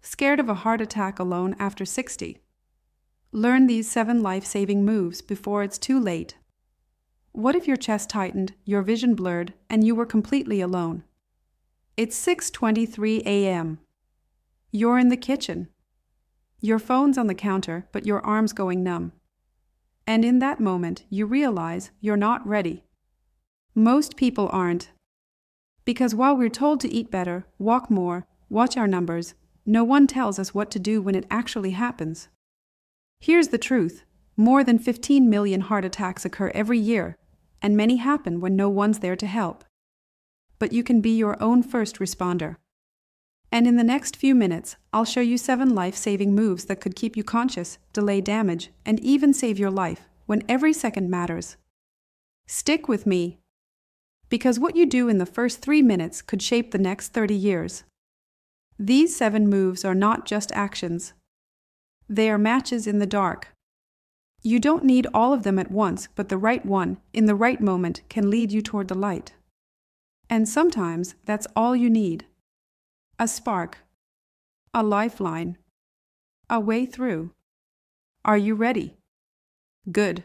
Scared of a heart attack alone after 60? Learn these 7 life-saving moves before it's too late. What if your chest tightened, your vision blurred, and you were completely alone? It's 6:23 a.m. You're in the kitchen. Your phone's on the counter, but your arm's going numb. And in that moment, you realize you're not ready. Most people aren't. Because while we're told to eat better, walk more, watch our numbers, no one tells us what to do when it actually happens. Here's the truth. More than 15 million heart attacks occur every year, and many happen when no one's there to help. But you can be your own first responder. And in the next few minutes, I'll show you 7 life-saving moves that could keep you conscious, delay damage, and even save your life when every second matters. Stick with me, because what you do in the first 3 minutes could shape the next 30 years. These 7 moves are not just actions. They are matches in the dark. You don't need all of them at once, but the right one, in the right moment, can lead you toward the light. And sometimes that's all you need. A spark. A lifeline. A way through. Are you ready? Good.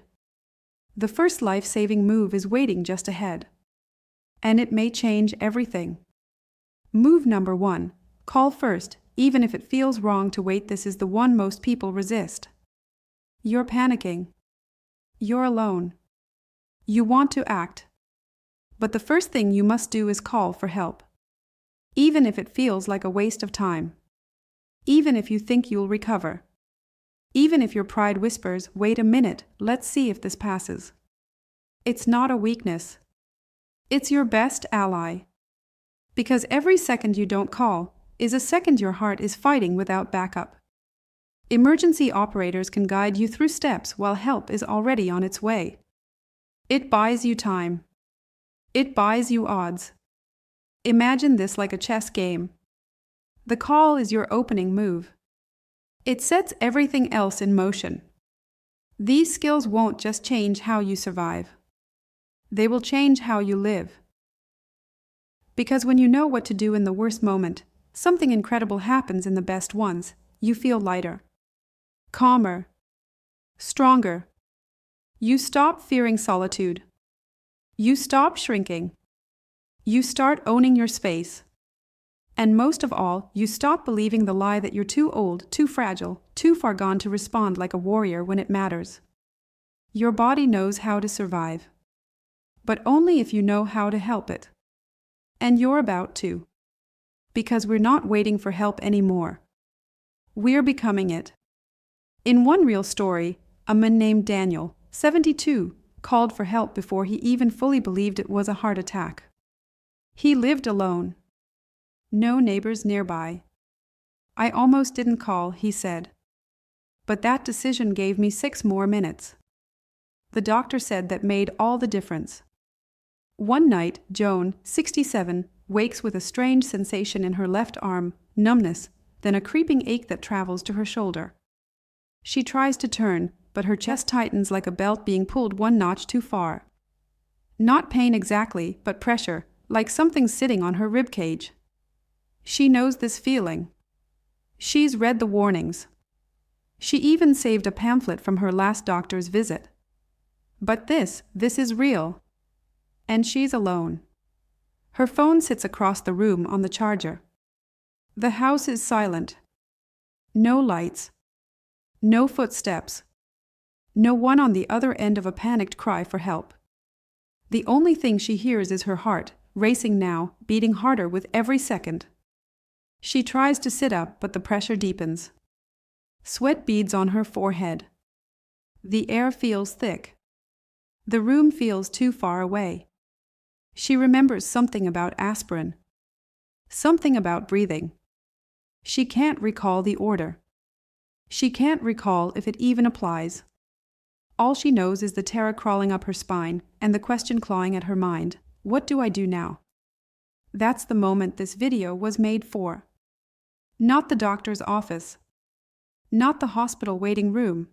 The first life-saving move is waiting just ahead. And it may change everything. Move number 1. Call first, even if it feels wrong to wait. This is the one most people resist. You're panicking. You're alone. You want to act. But the first thing you must do is call for help. Even if it feels like a waste of time. Even if you think you'll recover. Even if your pride whispers, wait a minute, let's see if this passes. It's not a weakness. It's your best ally. Because every second you don't call is a second your heart is fighting without backup. Emergency operators can guide you through steps while help is already on its way. It buys you time. It buys you odds. Imagine this like a chess game. The call is your opening move. It sets everything else in motion. These skills won't just change how you survive. They will change how you live. Because when you know what to do in the worst moment, something incredible happens in the best ones. You feel lighter, calmer, stronger. You stop fearing solitude. You stop shrinking. You start owning your space. And most of all, you stop believing the lie that you're too old, too fragile, too far gone to respond like a warrior when it matters. Your body knows how to survive. But only if you know how to help it. And you're about to. Because we're not waiting for help anymore. We're becoming it. In one real story, a man named Daniel, 72, called for help before he even fully believed it was a heart attack. He lived alone. No neighbors nearby. I almost didn't call, he said. But that decision gave me 6 more minutes. The doctor said that made all the difference. One night, Joan, 67, wakes with a strange sensation in her left arm, numbness, then a creeping ache that travels to her shoulder. She tries to turn, but her chest tightens like a belt being pulled 1 notch too far. Not pain exactly, but pressure, like something sitting on her rib cage. She knows this feeling. She's read the warnings. She even saved a pamphlet from her last doctor's visit. But this is real. And she's alone. Her phone sits across the room on the charger. The house is silent. No lights. No footsteps. No one on the other end of a panicked cry for help. The only thing she hears is her heart, racing now, beating harder with every second. She tries to sit up, but the pressure deepens. Sweat beads on her forehead. The air feels thick. The room feels too far away. She remembers something about aspirin. Something about breathing. She can't recall the order. She can't recall if it even applies. All she knows is the terror crawling up her spine and the question clawing at her mind. What do I do now? That's the moment this video was made for. Not the doctor's office. Not the hospital waiting room.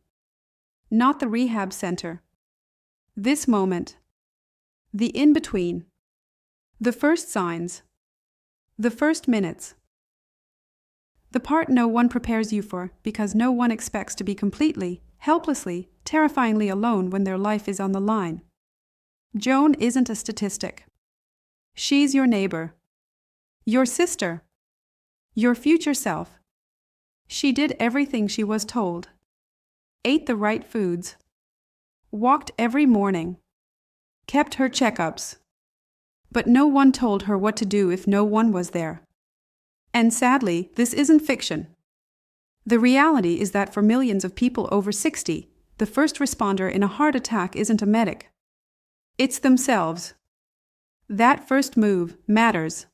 Not the rehab center. This moment. The in-between. The first signs. The first minutes. The part no one prepares you for, because no one expects to be completely, helplessly, terrifyingly alone when their life is on the line. Joan isn't a statistic. She's your neighbor, your sister, your future self. She did everything she was told, ate the right foods, walked every morning, kept her checkups. But no one told her what to do if no one was there. And sadly, this isn't fiction. The reality is that for millions of people over 60, the first responder in a heart attack isn't a medic. It's themselves. That first move matters.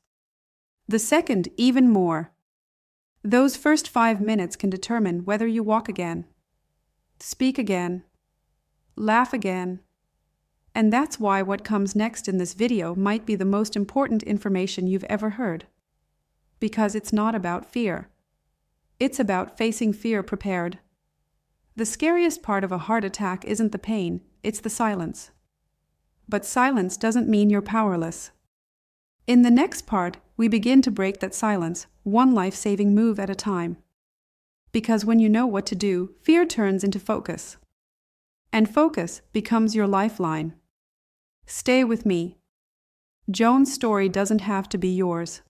The second, even more. Those first 5 minutes can determine whether you walk again, speak again, laugh again. And that's why what comes next in this video might be the most important information you've ever heard. Because it's not about fear. It's about facing fear prepared. The scariest part of a heart attack isn't the pain, it's the silence. But silence doesn't mean you're powerless. In the next part, we begin to break that silence, one life-saving move at a time. Because when you know what to do, fear turns into focus. And focus becomes your lifeline. Stay with me. Joan's story doesn't have to be yours.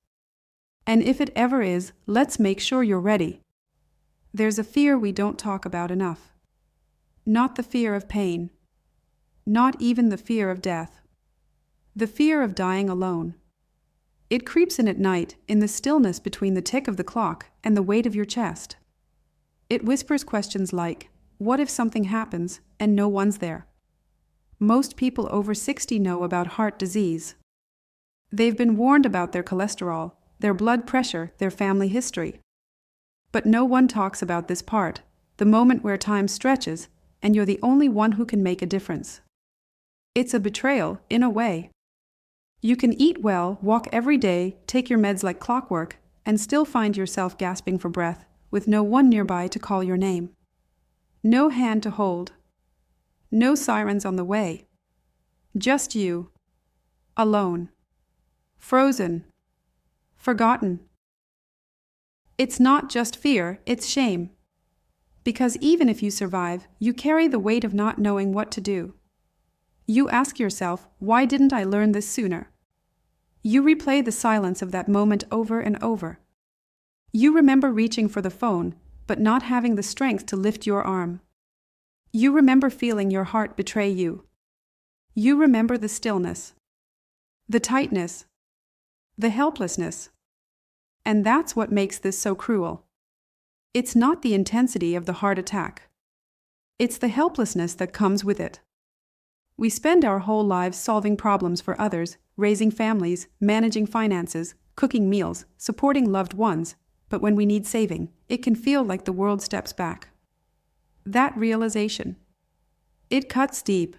And if it ever is, let's make sure you're ready. There's a fear we don't talk about enough. Not the fear of pain. Not even the fear of death. The fear of dying alone. It creeps in at night, in the stillness between the tick of the clock and the weight of your chest. It whispers questions like, what if something happens and no one's there? Most people over 60 know about heart disease. They've been warned about their cholesterol, their blood pressure, their family history. But no one talks about this part, the moment where time stretches and you're the only one who can make a difference. It's a betrayal, in a way. You can eat well, walk every day, take your meds like clockwork, and still find yourself gasping for breath, with no one nearby to call your name. No hand to hold. No sirens on the way. Just you. Alone. Frozen. Forgotten. It's not just fear, it's shame. Because even if you survive, you carry the weight of not knowing what to do. You ask yourself, why didn't I learn this sooner? You replay the silence of that moment over and over. You remember reaching for the phone, but not having the strength to lift your arm. You remember feeling your heart betray you. You remember the stillness, the tightness, the helplessness. And that's what makes this so cruel. It's not the intensity of the heart attack. It's the helplessness that comes with it. We spend our whole lives solving problems for others, raising families, managing finances, cooking meals, supporting loved ones, but when we need saving, it can feel like the world steps back. That realization, it cuts deep.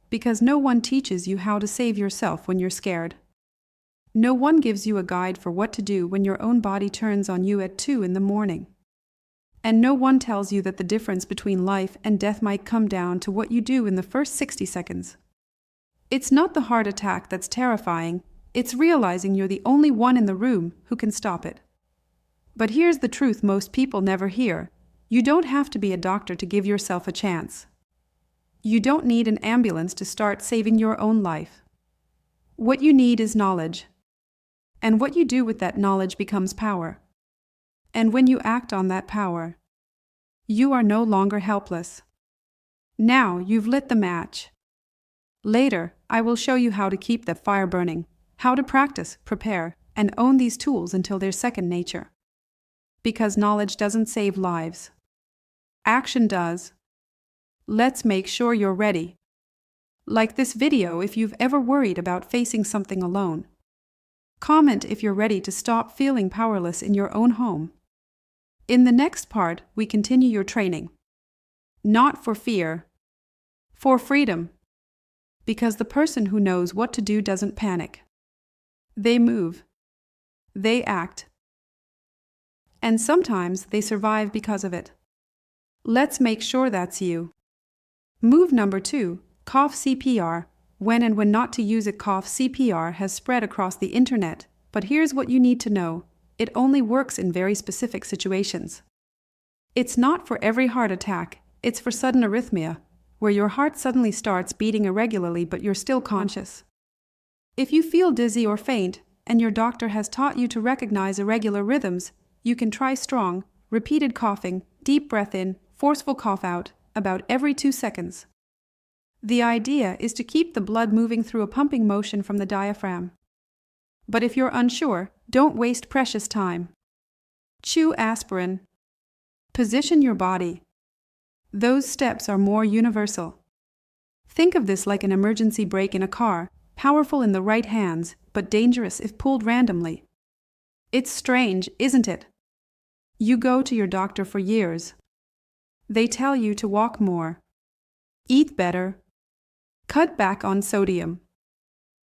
Because no one teaches you how to save yourself when you're scared. No one gives you a guide for what to do when your own body turns on you at 2 a.m. And no one tells you that the difference between life and death might come down to what you do in the first 60 seconds. It's not the heart attack that's terrifying, it's realizing you're the only one in the room who can stop it. But here's the truth most people never hear. You don't have to be a doctor to give yourself a chance. You don't need an ambulance to start saving your own life. What you need is knowledge. And what you do with that knowledge becomes power. And when you act on that power, you are no longer helpless. Now you've lit the match. Later, I will show you how to keep that fire burning, how to practice, prepare, and own these tools until they're second nature. Because knowledge doesn't save lives. Action does. Let's make sure you're ready. Like this video if you've ever worried about facing something alone. Comment if you're ready to stop feeling powerless in your own home. In the next part, we continue your training. Not for fear, for freedom. Because the person who knows what to do doesn't panic. They move. They act. And sometimes they survive because of it. Let's make sure that's you. Move number 2, cough CPR. When and when not to use it. Cough CPR has spread across the internet, but here's what you need to know. It only works in very specific situations. It's not for every heart attack, it's for sudden arrhythmia, where your heart suddenly starts beating irregularly but you're still conscious. If you feel dizzy or faint, and your doctor has taught you to recognize irregular rhythms, you can try strong, repeated coughing, deep breath in, forceful cough out, about every 2 seconds. The idea is to keep the blood moving through a pumping motion from the diaphragm. But if you're unsure, don't waste precious time. Chew aspirin. Position your body. Those steps are more universal. Think of this like an emergency brake in a car, powerful in the right hands, but dangerous if pulled randomly. It's strange, isn't it? You go to your doctor for years. They tell you to walk more, eat better, cut back on sodium.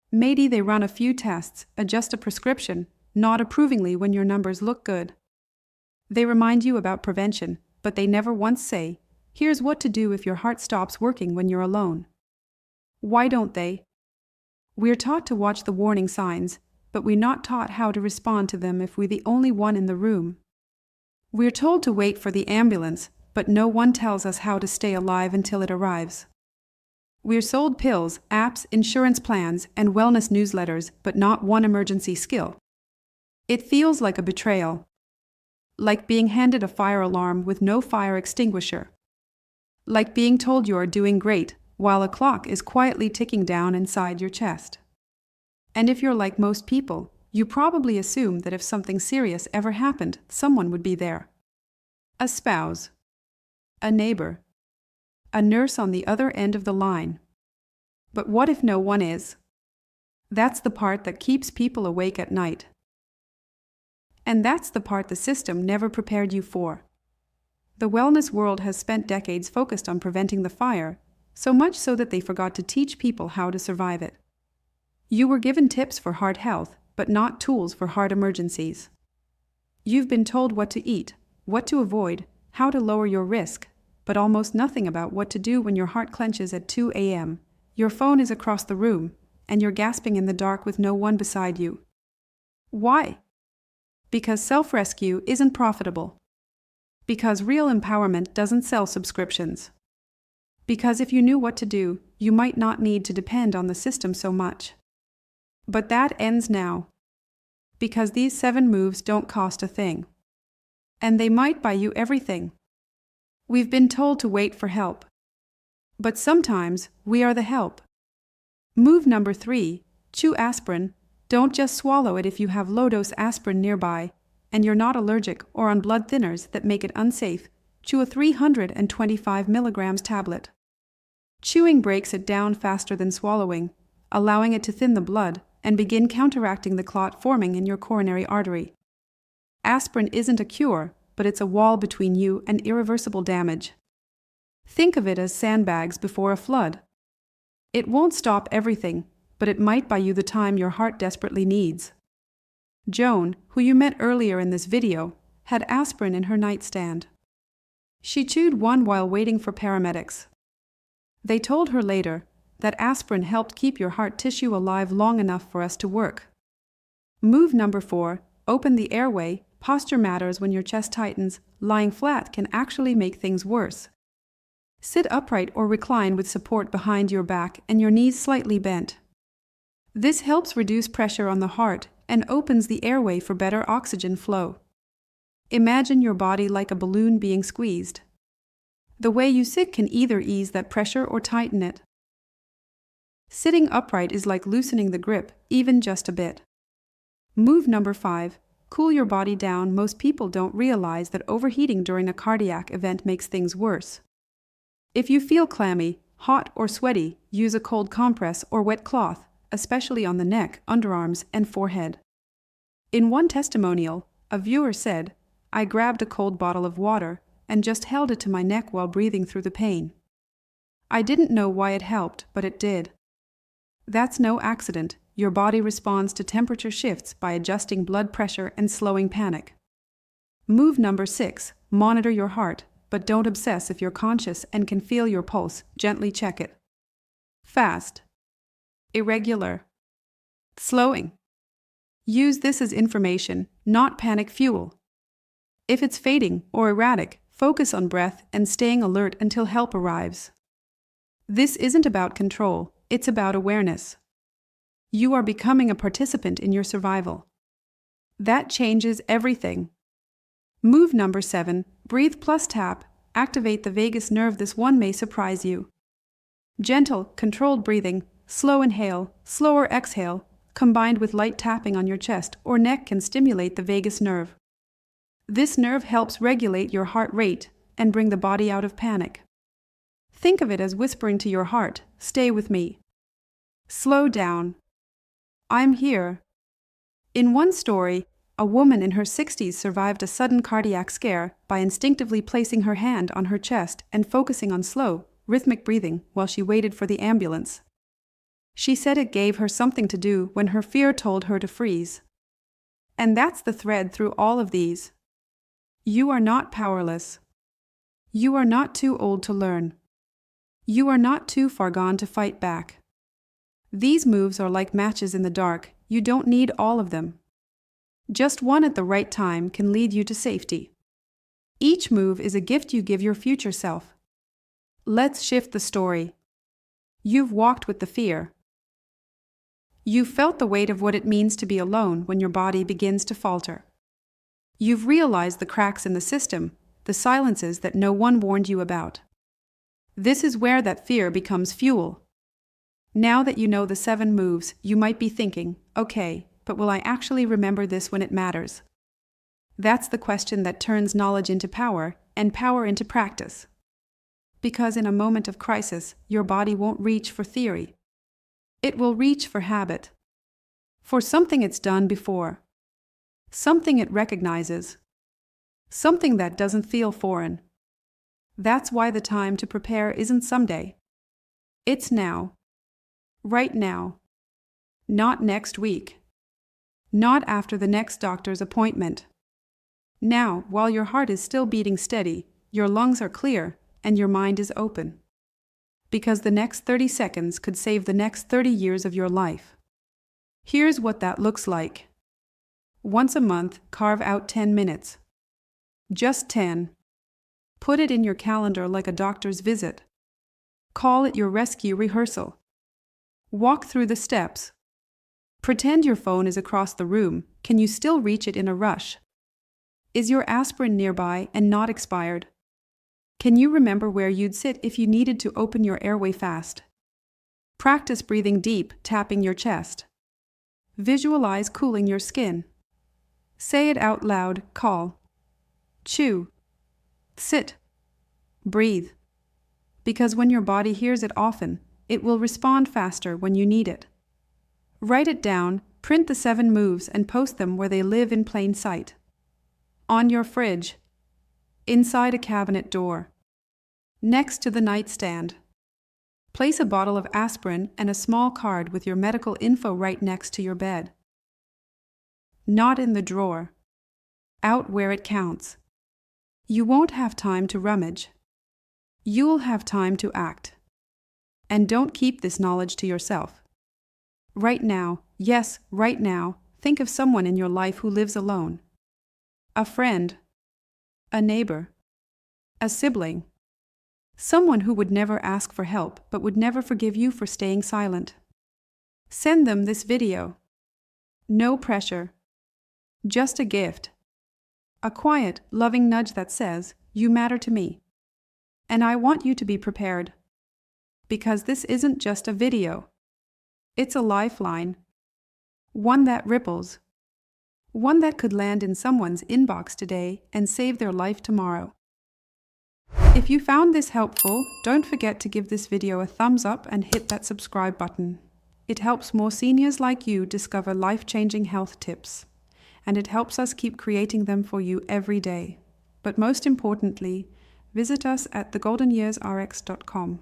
Maybe they run a few tests, adjust a prescription, nod approvingly when your numbers look good. They remind you about prevention, but they never once say, here's what to do if your heart stops working when you're alone. Why don't they? We're taught to watch the warning signs, but we're not taught how to respond to them if we're the only one in the room. We're told to wait for the ambulance, but no one tells us how to stay alive until it arrives. We're sold pills, apps, insurance plans, and wellness newsletters, but not one emergency skill. It feels like a betrayal. Like being handed a fire alarm with no fire extinguisher. Like being told you are doing great, while a clock is quietly ticking down inside your chest. And if you're like most people, you probably assume that if something serious ever happened, someone would be there. A spouse. A neighbor. A nurse on the other end of the line. But what if no one is? That's the part that keeps people awake at night. And that's the part the system never prepared you for. The wellness world has spent decades focused on preventing the fire, so much so that they forgot to teach people how to survive it. You were given tips for heart health, but not tools for heart emergencies. You've been told what to eat, what to avoid, how to lower your risk, but almost nothing about what to do when your heart clenches at 2 a.m., your phone is across the room, and you're gasping in the dark with no one beside you. Why? Because self-rescue isn't profitable. Because real empowerment doesn't sell subscriptions. Because if you knew what to do, you might not need to depend on the system so much. But that ends now. Because these 7 moves don't cost a thing. And they might buy you everything. We've been told to wait for help. But sometimes we are the help. Move number 3, chew aspirin. Don't just swallow it if you have low-dose aspirin nearby, and you're not allergic or on blood thinners that make it unsafe. Chew a 325 milligrams tablet. Chewing breaks it down faster than swallowing, allowing it to thin the blood and begin counteracting the clot forming in your coronary artery. Aspirin isn't a cure, but it's a wall between you and irreversible damage. Think of it as sandbags before a flood. It won't stop everything, but it might buy you the time your heart desperately needs. Joan, who you met earlier in this video, had aspirin in her nightstand. She chewed one while waiting for paramedics. They told her later that aspirin helped keep your heart tissue alive long enough for us to work. Move number 4, open the airway. Posture matters when your chest tightens. Lying flat can actually make things worse. Sit upright or recline with support behind your back and your knees slightly bent. This helps reduce pressure on the heart and opens the airway for better oxygen flow. Imagine your body like a balloon being squeezed. The way you sit can either ease that pressure or tighten it. Sitting upright is like loosening the grip, even just a bit. Move number 5, cool your body down. Most people don't realize that overheating during a cardiac event makes things worse. If you feel clammy, hot, or sweaty, use a cold compress or wet cloth, especially on the neck, underarms, and forehead. In one testimonial, a viewer said, "I grabbed a cold bottle of water and just held it to my neck while breathing through the pain. I didn't know why it helped, but it did." That's no accident. Your body responds to temperature shifts by adjusting blood pressure and slowing panic. Move number 6, monitor your heart, but don't obsess. If you're conscious and can feel your pulse, gently check it. Fast. Irregular. Slowing. Use this as information, not panic fuel. If it's fading or erratic, focus on breath and staying alert until help arrives. This isn't about control, it's about awareness. You are becoming a participant in your survival. That changes everything. Move number 7, breathe plus tap, activate the vagus nerve. This one may surprise you. Gentle, controlled breathing, slow inhale, slower exhale, combined with light tapping on your chest or neck can stimulate the vagus nerve. This nerve helps regulate your heart rate and bring the body out of panic. Think of it as whispering to your heart, "Stay with me. Slow down. I'm here." In one story, a woman in her 60s survived a sudden cardiac scare by instinctively placing her hand on her chest and focusing on slow, rhythmic breathing while she waited for the ambulance. She said it gave her something to do when her fear told her to freeze. And that's the thread through all of these. You are not powerless. You are not too old to learn. You are not too far gone to fight back. These moves are like matches in the dark. You don't need all of them. Just one at the right time can lead you to safety. Each move is a gift you give your future self. Let's shift the story. You've walked with the fear. You've felt the weight of what it means to be alone when your body begins to falter. You've realized the cracks in the system, the silences that no one warned you about. This is where that fear becomes fuel. Now that you know the 7 moves, you might be thinking, okay, but will I actually remember this when it matters? That's the question that turns knowledge into power and power into practice. Because in a moment of crisis, your body won't reach for theory. It will reach for habit. For something it's done before. Something it recognizes. Something that doesn't feel foreign. That's why the time to prepare isn't someday. It's now. Right now. Not next week. Not after the next doctor's appointment. Now, while your heart is still beating steady, your lungs are clear, and your mind is open. Because the next 30 seconds could save the next 30 years of your life. Here's what that looks like. Once a month, carve out 10 minutes. Just 10. Put it in your calendar like a doctor's visit. Call it your rescue rehearsal. Walk through the steps. Pretend your phone is across the room. Can you still reach it in a rush? Is your aspirin nearby and not expired? Can you remember where you'd sit if you needed to open your airway fast? Practice breathing deep, tapping your chest. Visualize cooling your skin. Say it out loud, call. Chew. Sit. Breathe. Because when your body hears it often, it will respond faster when you need it. Write it down, print the 7 moves and post them where they live in plain sight. On your fridge. Inside a cabinet door. Next to the nightstand. Place a bottle of aspirin and a small card with your medical info right next to your bed. Not in the drawer. Out where it counts. You won't have time to rummage. You'll have time to act. And don't keep this knowledge to yourself. Right now, yes, right now, think of someone in your life who lives alone. A friend. A neighbor. A sibling. Someone who would never ask for help but would never forgive you for staying silent. Send them this video. No pressure. Just a gift. A quiet, loving nudge that says, "You matter to me. And I want you to be prepared." Because this isn't just a video. It's a lifeline. One that ripples. One that could land in someone's inbox today and save their life tomorrow. If you found this helpful, don't forget to give this video a thumbs up and hit that subscribe button. It helps more seniors like you discover life-changing health tips. And it helps us keep creating them for you every day. But most importantly, visit us at thegoldenyearsrx.com.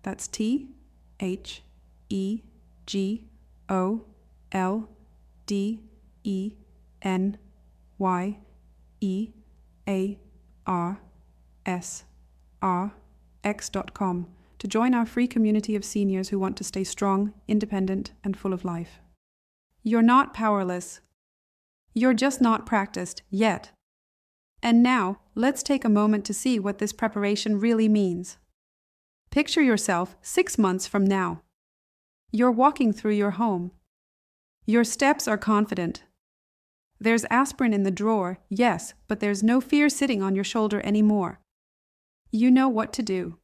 That's TheGoldenYearsRx.com to join our free community of seniors who want to stay strong, independent, and full of life. You're not powerless. You're just not practiced yet. And now, let's take a moment to see what this preparation really means. Picture yourself 6 months from now. You're walking through your home. Your steps are confident. There's aspirin in the drawer, yes, but there's no fear sitting on your shoulder anymore. You know what to do.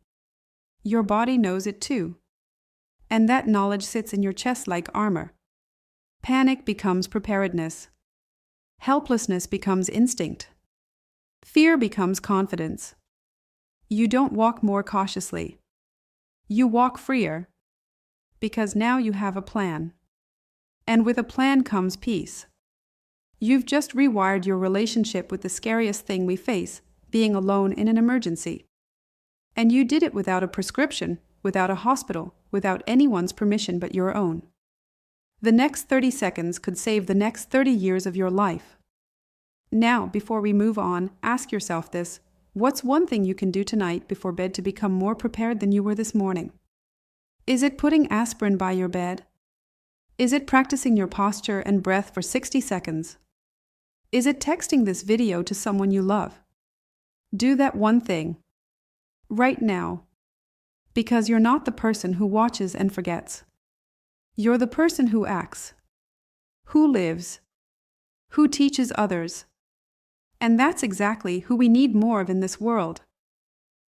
Your body knows it too. And that knowledge sits in your chest like armor. Panic becomes preparedness. Helplessness becomes instinct. Fear becomes confidence. You don't walk more cautiously. You walk freer. Because now you have a plan. And with a plan comes peace. You've just rewired your relationship with the scariest thing we face, being alone in an emergency. And you did it without a prescription, without a hospital, without anyone's permission but your own. The next 30 seconds could save the next 30 years of your life. Now, before we move on, ask yourself this: what's one thing you can do tonight before bed to become more prepared than you were this morning? Is it putting aspirin by your bed? Is it practicing your posture and breath for 60 seconds? Is it texting this video to someone you love? Do that one thing. Right now. Because you're not the person who watches and forgets. You're the person who acts. Who lives. Who teaches others. And that's exactly who we need more of in this world.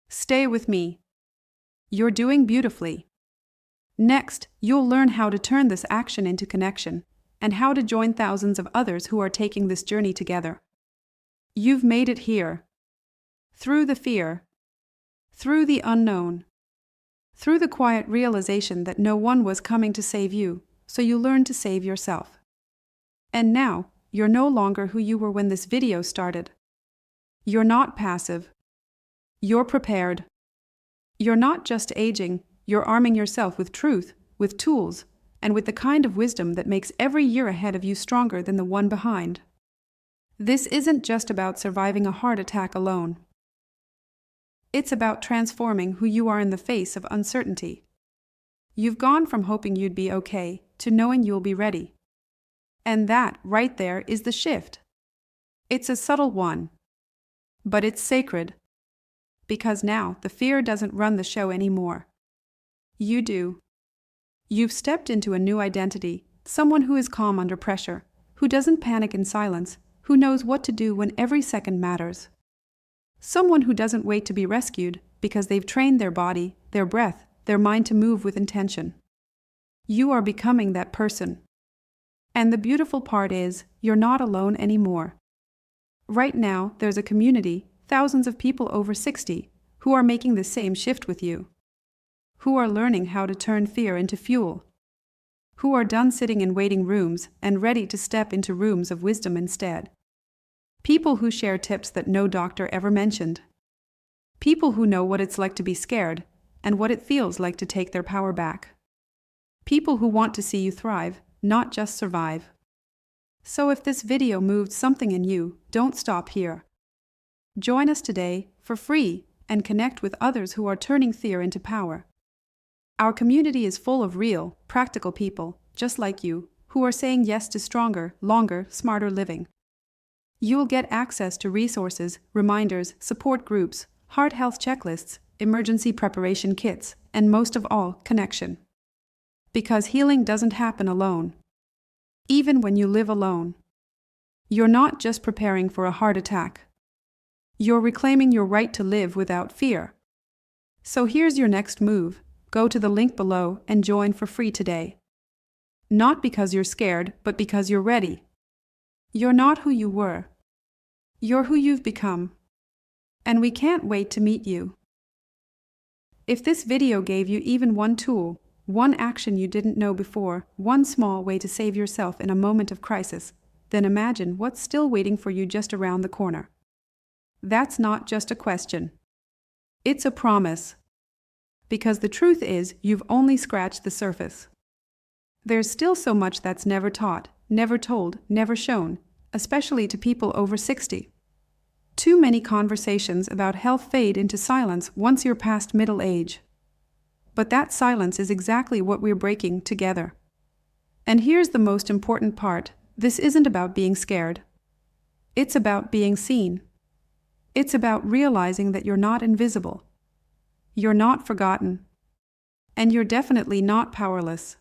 Stay with me. You're doing beautifully. Next, you'll learn how to turn this action into connection, and how to join thousands of others who are taking this journey together. You've made it here. Through the fear. Through the unknown. Through the quiet realization that no one was coming to save you, so you learned to save yourself. And now, you're no longer who you were when this video started. You're not passive. You're prepared. You're not just aging, you're arming yourself with truth, with tools, and with the kind of wisdom that makes every year ahead of you stronger than the one behind. This isn't just about surviving a heart attack alone. It's about transforming who you are in the face of uncertainty. You've gone from hoping you'd be okay to knowing you'll be ready. And that, right there, is the shift. It's a subtle one. But it's sacred. Because now the fear doesn't run the show anymore. You do. You've stepped into a new identity, someone who is calm under pressure, who doesn't panic in silence, who knows what to do when every second matters. Someone who doesn't wait to be rescued because they've trained their body, their breath, their mind to move with intention. You are becoming that person. And the beautiful part is, you're not alone anymore. Right now, there's a community, thousands of people over 60, who are making the same shift with you. Who are learning how to turn fear into fuel. Who are done sitting in waiting rooms and ready to step into rooms of wisdom instead. People who share tips that no doctor ever mentioned. People who know what it's like to be scared and what it feels like to take their power back. People who want to see you thrive, not just survive. So if this video moved something in you, don't stop here. Join us today for free and connect with others who are turning fear into power. Our community is full of real, practical people, just like you, who are saying yes to stronger, longer, smarter living. You'll get access to resources, reminders, support groups, heart health checklists, emergency preparation kits, and most of all, connection. Because healing doesn't happen alone. Even when you live alone. You're not just preparing for a heart attack. You're reclaiming your right to live without fear. So here's your next move. Go to the link below and join for free today. Not because you're scared, but because you're ready. You're not who you were. You're who you've become. And we can't wait to meet you. If this video gave you even one tool, one action you didn't know before, one small way to save yourself in a moment of crisis, then imagine what's still waiting for you just around the corner. That's not just a question. It's a promise. Because the truth is, you've only scratched the surface. There's still so much that's never taught, never told, never shown, especially to people over 60. Too many conversations about health fade into silence once you're past middle age. But that silence is exactly what we're breaking together. And here's the most important part. This isn't about being scared. It's about being seen. It's about realizing that you're not invisible. You're not forgotten. And you're definitely not powerless.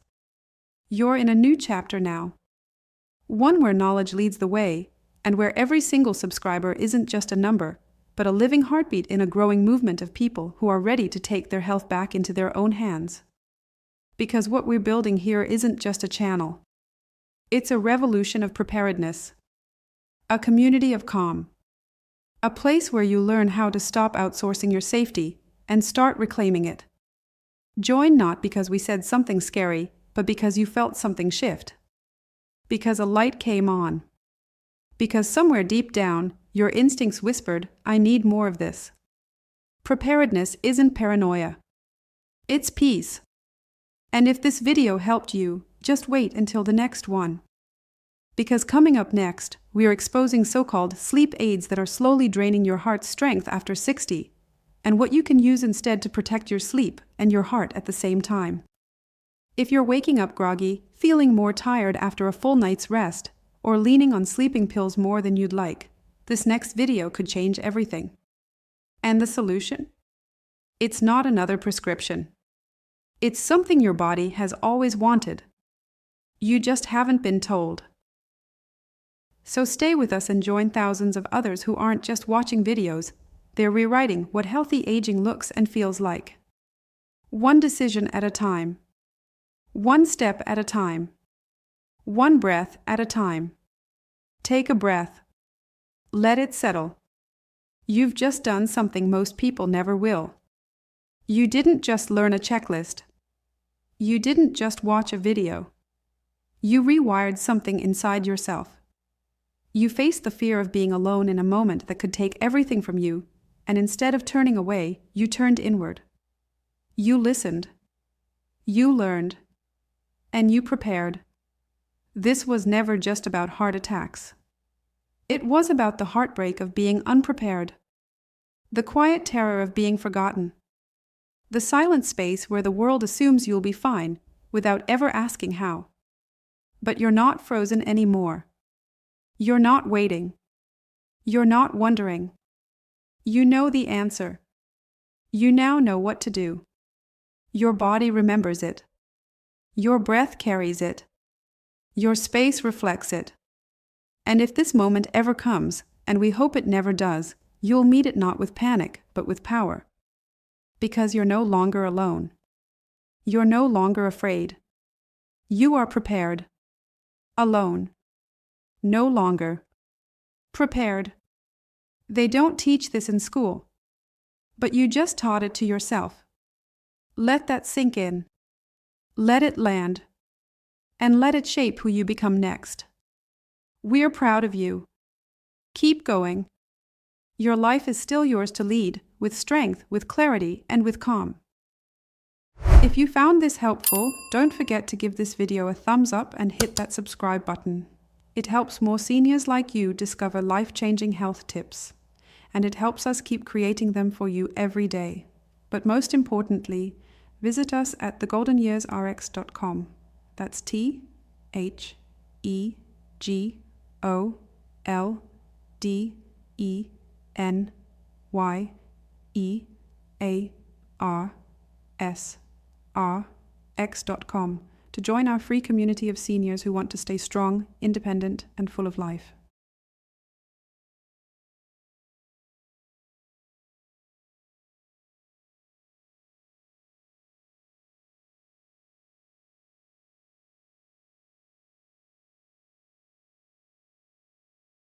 You're in a new chapter now. One where knowledge leads the way, and where every single subscriber isn't just a number, but a living heartbeat in a growing movement of people who are ready to take their health back into their own hands. Because what we're building here isn't just a channel. It's a revolution of preparedness. A community of calm. A place where you learn how to stop outsourcing your safety and start reclaiming it. Join not because we said something scary, but because you felt something shift. Because a light came on. Because somewhere deep down, your instincts whispered, I need more of this. Preparedness isn't paranoia. It's peace. And if this video helped you, just wait until the next one. Because coming up next, we are exposing so-called sleep aids that are slowly draining your heart's strength after 60, and what you can use instead to protect your sleep and your heart at the same time. If you're waking up groggy, feeling more tired after a full night's rest, or leaning on sleeping pills more than you'd like, this next video could change everything. And the solution? It's not another prescription. It's something your body has always wanted. You just haven't been told. So stay with us and join thousands of others who aren't just watching videos, they're rewriting what healthy aging looks and feels like. One decision at a time. One step at a time. One breath at a time. Take a breath. Let it settle. You've just done something most people never will. You didn't just learn a checklist. You didn't just watch a video. You rewired something inside yourself. You faced the fear of being alone in a moment that could take everything from you, and instead of turning away, you turned inward. You listened. You learned. And you prepared. This was never just about heart attacks. It was about the heartbreak of being unprepared. The quiet terror of being forgotten. The silent space where the world assumes you'll be fine, without ever asking how. But you're not frozen anymore. You're not waiting. You're not wondering. You know the answer. You now know what to do. Your body remembers it. Your breath carries it. Your space reflects it. And if this moment ever comes, and we hope it never does, you'll meet it not with panic, but with power. Because you're no longer alone. You're no longer afraid. You are prepared. Alone. No longer. Prepared. They don't teach this in school. But you just taught it to yourself. Let that sink in. Let it land. And let it shape who you become next. We're proud of you. Keep going. Your life is still yours to lead, with strength, with clarity, and with calm. If you found this helpful, don't forget to give this video a thumbs up and hit that subscribe button. It helps more seniors like you discover life-changing health tips, and it helps us keep creating them for you every day. But most importantly, visit us at thegoldenyearsrx.com. That's TheGoldenYearsRx.com to join our free community of seniors who want to stay strong, independent, and full of life.